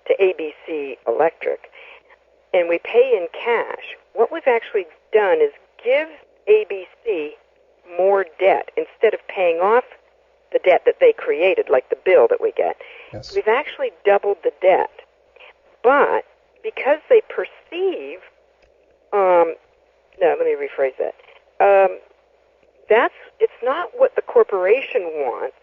to ABC Electric, and we pay in cash, what we've actually done is give ABC more debt instead of paying off the debt that they created, like the bill that we get. Yes. We've actually doubled the debt. But because they perceive, no, let me rephrase that. It's not what the corporation wants,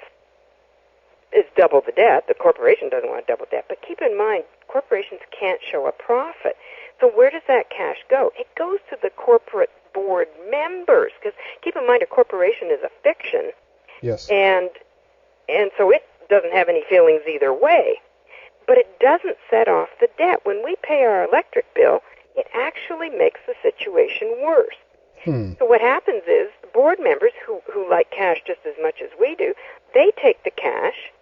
is double the debt. The corporation doesn't want double debt. But keep in mind, corporations can't show a profit. So where does that cash go? It goes to the corporate board members. Because keep in mind, a corporation is a fiction. Yes. And so it doesn't have any feelings either way. But it doesn't set off the debt. When we pay our electric bill, it actually makes the situation worse. So what happens is the board members, who like cash just as much as we do, they take the cash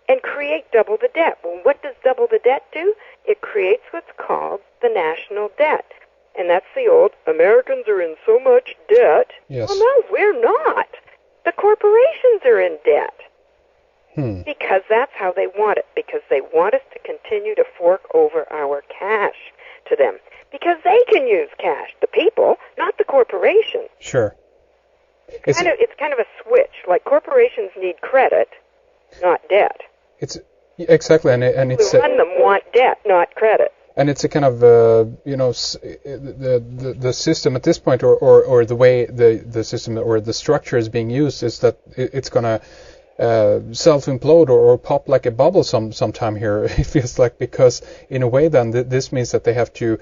and create double the debt. Well, what does double the debt do? It creates what's called the national debt. And that's the old, Americans are in so much debt. Yes. Well, no, we're not. The corporations are in debt. Because that's how they want it. Because they want us to continue to fork over our cash to them. Because they can use cash. The people, not the corporation. Sure. It's kind of a switch. Like corporations need credit, not debt. It's exactly, and it's who run them want debt, not credit. And it's a kind of the system at this point, or the way the system or the structure is being used is that it's gonna self-implode or pop like a bubble sometime here. It feels like, because in a way then this means that they have to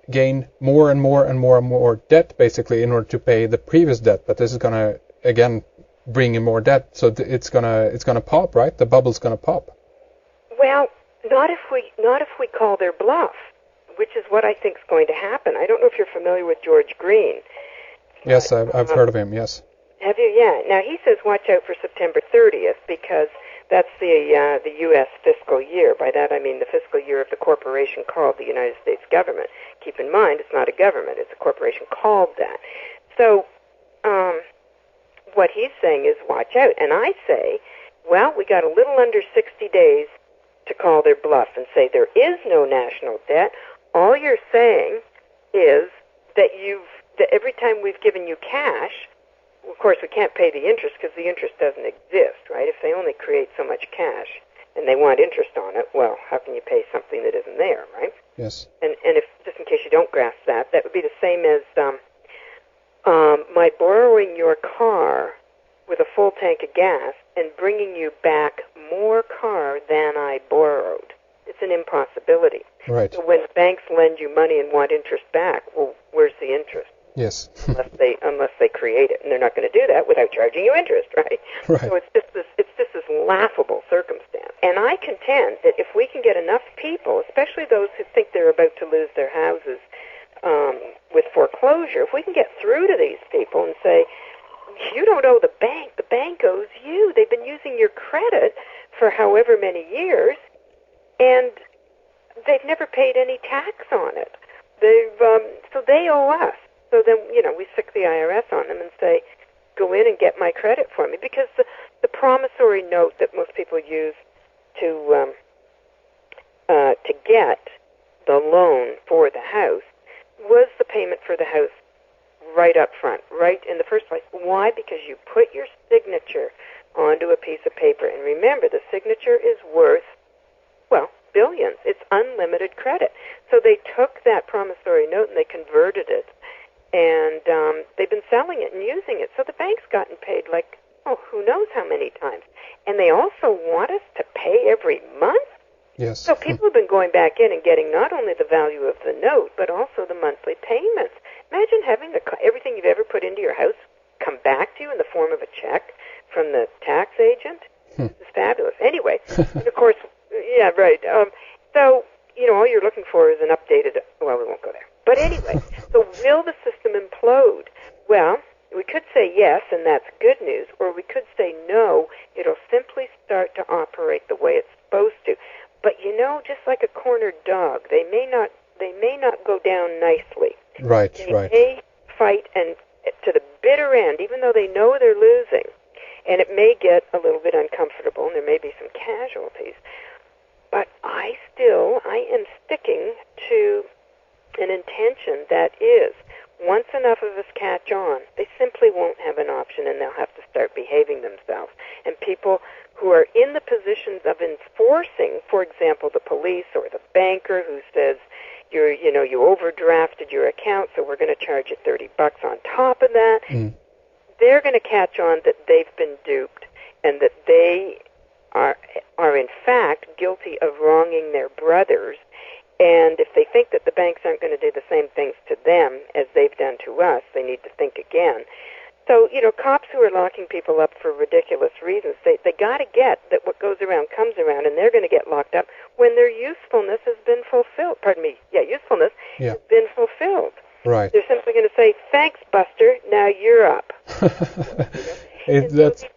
gain more and more debt basically in order to pay the previous debt. But this is gonna again bring in more debt, so it's gonna pop, right? The bubble's gonna pop. Well, not if we call their bluff, which is what I think is going to happen. I don't know if you're familiar with George Green. Yes, I've heard of him. Yes. Have you? Yeah. Now he says watch out for September 30th because that's the U.S. fiscal year. By that I mean the fiscal year of the corporation called the United States government. Keep in mind, it's not a government; it's a corporation called that. So, what he's saying is watch out. And I say, well, we got a little under 60 days to call their bluff and say there is no national debt. All you're saying is that every time we've given you cash, of course we can't pay the interest because the interest doesn't exist, right? If they only create so much cash and they want interest on it, well, how can you pay something that isn't there, right? Yes. And if, just in case you don't grasp that, that would be the same as my borrowing your car with a full tank of gas and bringing you back more car than I borrowed. It's an impossibility. Right. So when banks lend you money and want interest back, well, where's the interest? Yes. unless they create it, and they're not going to do that without charging you interest, right? Right. So it's just this laughable circumstance. And I contend that if we can get enough people, especially those who think they're about to lose their houses with foreclosure, if we can get through to these people and say, you don't owe the bank owes you. They've been using your credit for however many years, and they've never paid any tax on it. So they owe us. So then, we sick the IRS on them and say, go in and get my credit for me. Because the promissory note that most people use to get the loan for the house was the payment for the house right up front, right in the first place. Why? Because you put your signature onto a piece of paper. And remember, the signature is worth, well, billions. It's unlimited credit. So they took that promissory note and they converted it. And they've been selling it and using it. So the bank's gotten paid like, who knows how many times. And they also want us to pay every month. Yes. So people have been going back in and getting not only the value of the note, but also the monthly payments. Imagine having everything you've ever put into your house come back to you in the form of a check from the tax agent. It's fabulous. Anyway, and of course, yeah, right. So, all you're looking for is an updated, well, we won't go there. But anyway, so will the system implode? Well, we could say yes, and that's good news, or we could say no, it'll simply start to operate the way it's supposed to. But just like a cornered dog, they may not go down nicely. Right, they right. They may fight and to the bitter end, even though they know they're losing, and it may get a little bit uncomfortable, and there may be some casualties. But I am sticking to an intention that is, once enough of us catch on, they simply won't have an option and they'll have to start behaving themselves. And people who are in the positions of enforcing, for example, the police or the banker who says, you overdrafted your account, so we're going to charge you $30 on top of that, they're going to catch on that they've been duped and that they are in fact guilty of wronging their brothers. And if they think that the banks aren't going to do the same things to them as they've done to us, they need to think again. So, cops who are locking people up for ridiculous reasons, they got to get that what goes around comes around, and they're going to get locked up when their usefulness has been fulfilled. Usefulness has been fulfilled. Right. They're simply going to say, thanks, Buster, now you're up.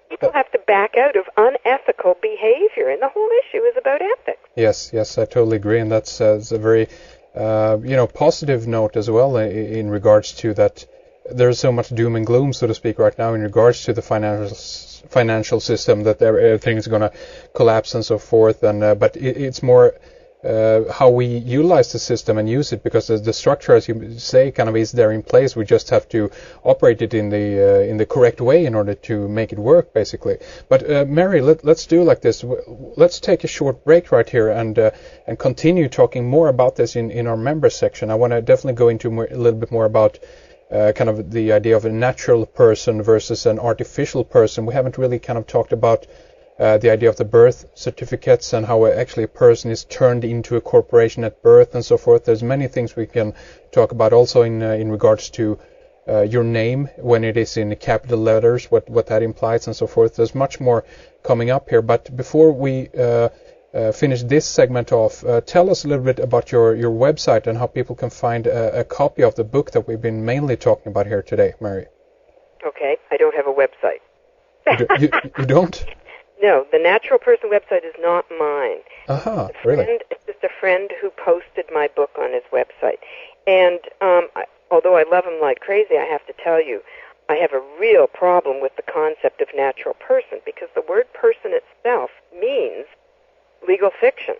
People have to back out of unethical behavior, and the whole issue is about ethics. Yes, I totally agree, and that's a very, positive note as well in regards to that. There's so much doom and gloom, so to speak, right now in regards to the financial system, that everything is going to collapse and so forth. And but it's more how we utilize the system and use it, because the structure, as you say, kind of is there in place. We just have to operate it in the correct way in order to make it work, basically. But Mary, let's do like this. Let's take a short break right here and continue talking more about this in our members section. I want to definitely go into a little bit more about kind of the idea of a natural person versus an artificial person. We haven't really kind of talked about the idea of the birth certificates and how actually a person is turned into a corporation at birth and so forth. There's many things we can talk about also in regards to your name when it is in capital letters, what that implies and so forth. There's much more coming up here. But before we finish this segment off, tell us a little bit about your website and how people can find a copy of the book that we've been mainly talking about here today, Mary. Okay, I don't have a website. You don't? No, the Natural Person website is not mine. Really? It's just a friend who posted my book on his website. And although I love him like crazy, I have to tell you, I have a real problem with the concept of natural person, because the word person itself means legal fiction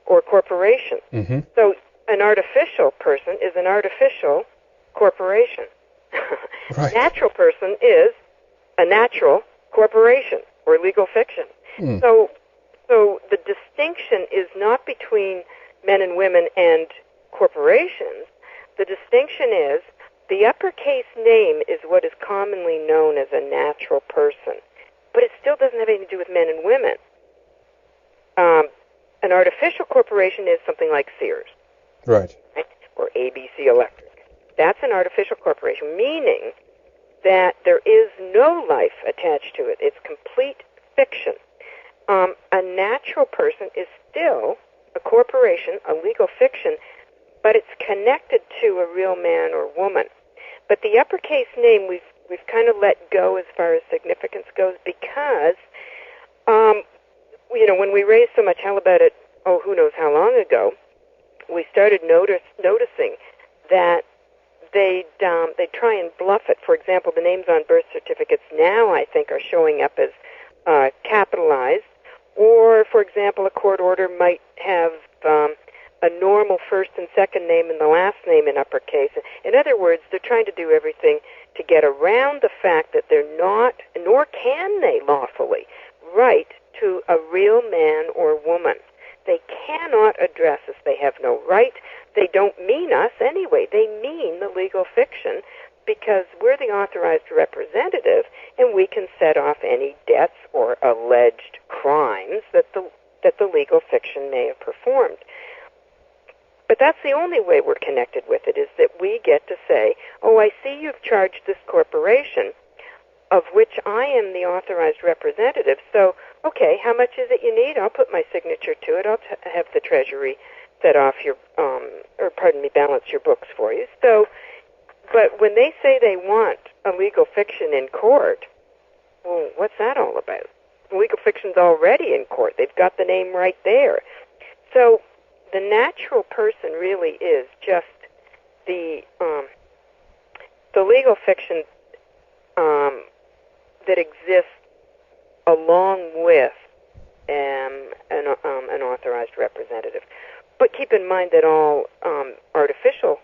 or corporation. Mm-hmm. So an artificial person is an artificial corporation. Right. Natural person is a natural corporation or legal fiction. So the distinction is not between men and women and corporations. The distinction is the uppercase name is what is commonly known as a natural person, but it still doesn't have anything to do with men and women. An artificial corporation is something like Sears. Right. Or ABC Electric. That's an artificial corporation, meaning that there is no life attached to it. It's complete fiction. A natural person is still a corporation, a legal fiction, but it's connected to a real man or woman. But the uppercase name we've kind of let go as far as significance goes, because when we raised so much hell about it, who knows how long ago, we started noticing that they try and bluff it. For example, the names on birth certificates now, I think, are showing up as capitalized. Or, for example, a court order might have a normal first and second name and the last name in uppercase. In other words, they're trying to do everything to get around the fact that they're not, nor can they lawfully, write to a real man or woman. They cannot address us. They have no right. They don't mean us anyway. They mean the legal fiction, because we're the authorized representative, and we can set off any debts or alleged crimes that the legal fiction may have performed. But that's the only way we're connected with it, is that we get to say, I see you've charged this corporation, of which I am the authorized representative, so, okay, how much is it you need? I'll put my signature to it. I'll have the Treasury set off balance your books for you. So, but when they say they want a legal fiction in court, well, what's that all about? Legal fiction's already in court. They've got the name right there. So the natural person really is just the legal fiction that exists along with an authorized representative. But keep in mind that all artificial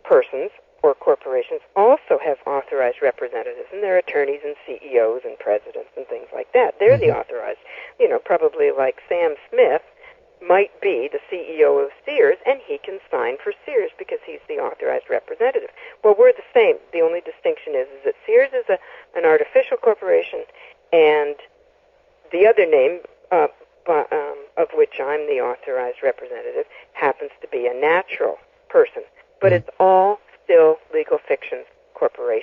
persons or corporations also have authorized representatives, and they're attorneys and CEOs and presidents and things like that. They're the authorized, probably like Sam Smith might be the CEO of Sears, and he can sign for Sears because he's the authorized representative. Well, we're the same. The only distinction is that Sears is an artificial corporation, and the other name, of which I'm the authorized representative, happens to be a natural person. But it's all still legal fictions corporation.